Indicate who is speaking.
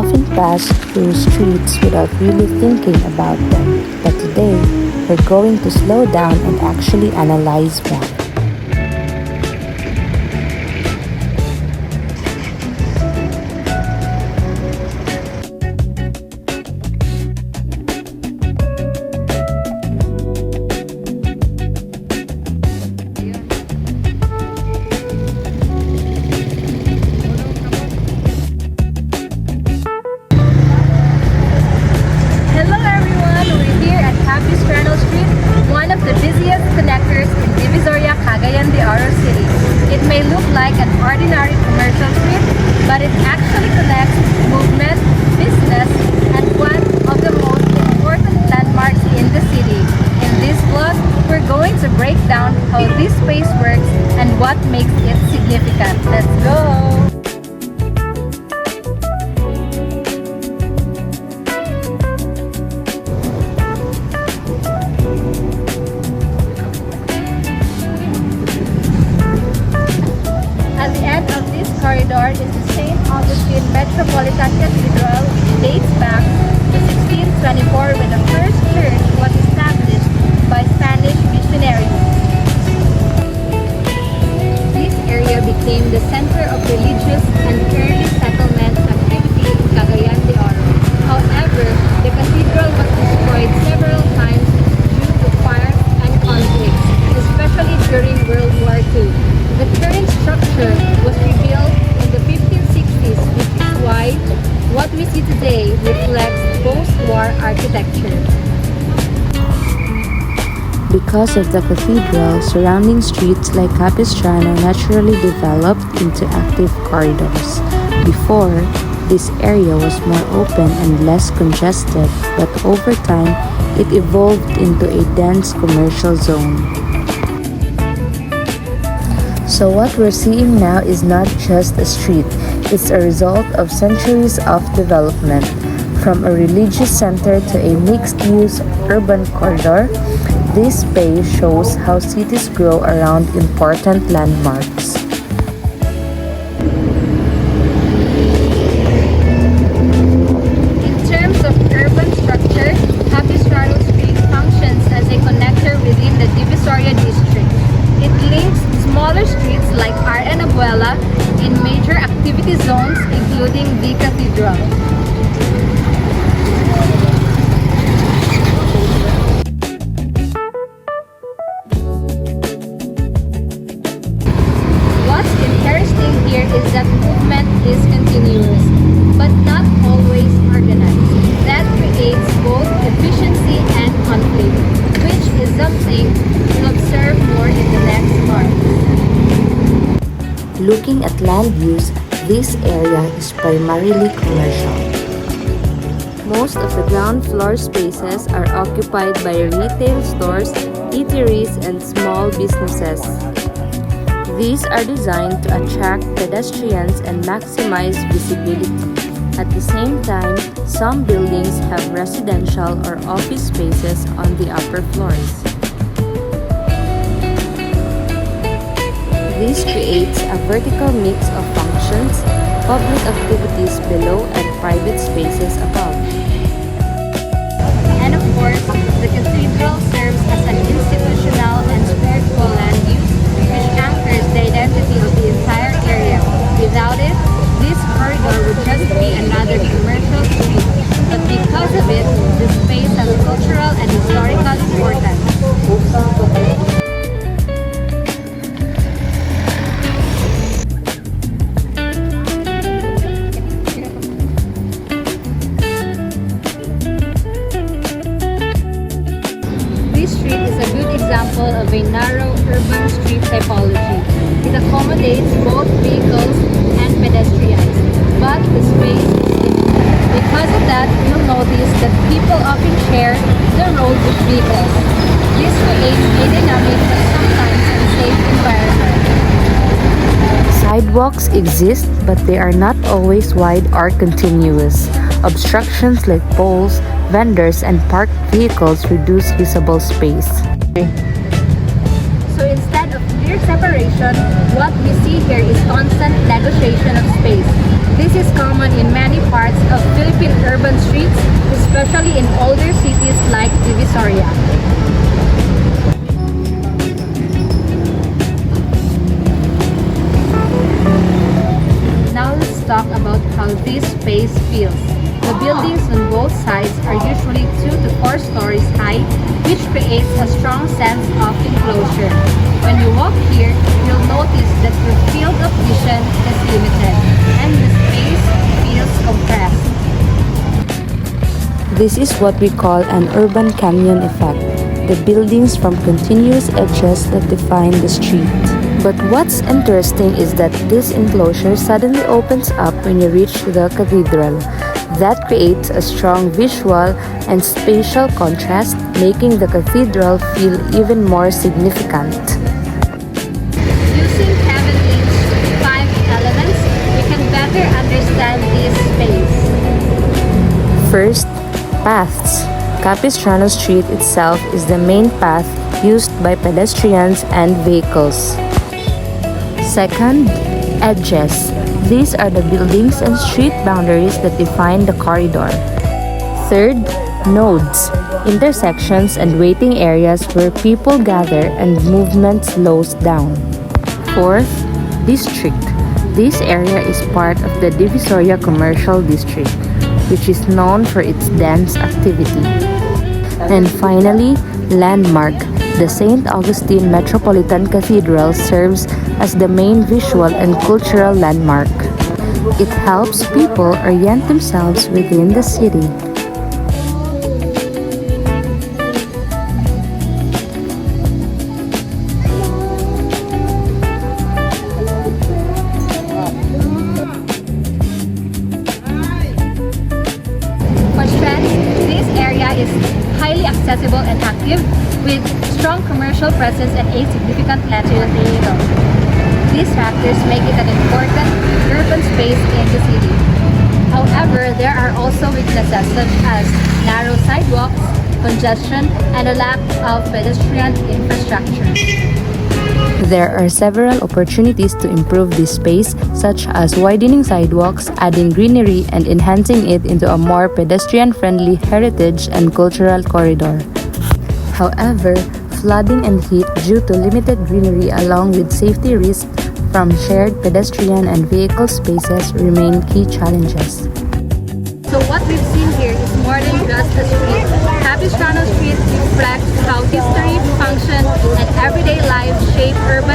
Speaker 1: often pass through streets without really thinking about them, but today we're going to slow down and actually analyze one.
Speaker 2: Hello everyone! We're here at Capistrano Street, one of the busiest connectors in Divisoria, Cagayan de Oro City. It may look like an ordinary commercial street, but it actually connects movement, business, and one of the most important landmarks in the city. In this vlog, we're going to break down how this space works and what makes it significant. Let's go! Corridor is the St. Augustine Metropolitan Cathedral, which dates back to 1624 when the first church was established by Spanish missionaries. This area became the center of religious and early settlement activity in Cagayan de Oro. However, the cathedral was destroyed several times due to fires and conflicts, especially during World War II. The current structure was rebuilt in the 1560s, which is why what we see today reflects post-war architecture.
Speaker 1: Because of the cathedral, surrounding streets like Capistrano naturally developed into active corridors. Before, this area was more open and less congested, but over time, it evolved into a dense commercial zone. So what we're seeing now is not just a street, it's a result of centuries of development. From a religious center to a mixed-use urban corridor, this space shows how cities grow around important landmarks.
Speaker 2: In terms of urban structure, Capistrano Street functions as a connector within the Divisoria district. It links smaller streets like Abehuela in major activity zones including the Cathedral. What's interesting here is that movement is continuous, but not always organized. That creates both efficiency and conflict, which is something to observe more in the next part.
Speaker 1: Looking at land use, this area is primarily commercial. Most of the ground floor spaces are occupied by retail stores, eateries, and small businesses. These are designed to attract pedestrians and maximize visibility. At the same time, some buildings have residential or office spaces on the upper floors. This creates a vertical mix of functions, public activities below and private spaces above.
Speaker 2: And of course, the cathedral serves as an institutional and spiritual land use, which anchors the identity of the entire area. Without it, this corridor would just be another commercial street. But because of it, the space has cultural and historical importance. Example of a narrow urban street typology. It accommodates both vehicles and pedestrians, but the space is limited. Because of that, you'll notice that people often share the road with vehicles. This creates a dynamic but sometimes unsafe environment.
Speaker 1: Sidewalks exist, but they are not always wide or continuous. Obstructions like poles, vendors, and parked vehicles reduce usable space.
Speaker 2: So instead of clear separation, what we see here is constant negotiation of space. This is common in many parts of Philippine urban streets, especially in older cities like Divisoria. Now let's talk about how this space feels. The buildings on both sides are usually 2 to 4 stories high, which creates a strong sense of enclosure. When you walk here, you'll notice that your field of vision is limited and the space feels compressed.
Speaker 1: This is what we call an urban canyon effect, the buildings from continuous edges that define the street. But what's interesting is that this enclosure suddenly opens up when you reach the cathedral. That creates a strong visual and spatial contrast, making the cathedral feel even more significant.
Speaker 2: Using Kevin Leach's 5 elements, we can better understand this space.
Speaker 1: First, paths. Capistrano Street itself is the main path used by pedestrians and vehicles. Second, edges. These are the buildings and street boundaries that define the corridor. Third, nodes. Intersections and waiting areas where people gather and movement slows down. Fourth, district. This area is part of the Divisoria Commercial District, which is known for its dense activity. And finally, landmark. The St. Augustine Metropolitan Cathedral serves as the main visual and cultural landmark. It helps people orient themselves within the city.
Speaker 2: For trends, this area is highly accessible and active, with strong commercial presence and a significant leisure vehicle. These factors make it an important urban space in the city. However, there are also weaknesses such as narrow sidewalks, congestion, and a lack of pedestrian infrastructure.
Speaker 1: There are several opportunities to improve this space, such as widening sidewalks, adding greenery, and enhancing it into a more pedestrian-friendly heritage and cultural corridor. However, flooding and heat due to limited greenery along with safety risks from shared pedestrian and vehicle spaces remain key challenges.
Speaker 2: So what we've seen here is more than just a street. Capistrano Street reflects how history, function, and everyday life shape urban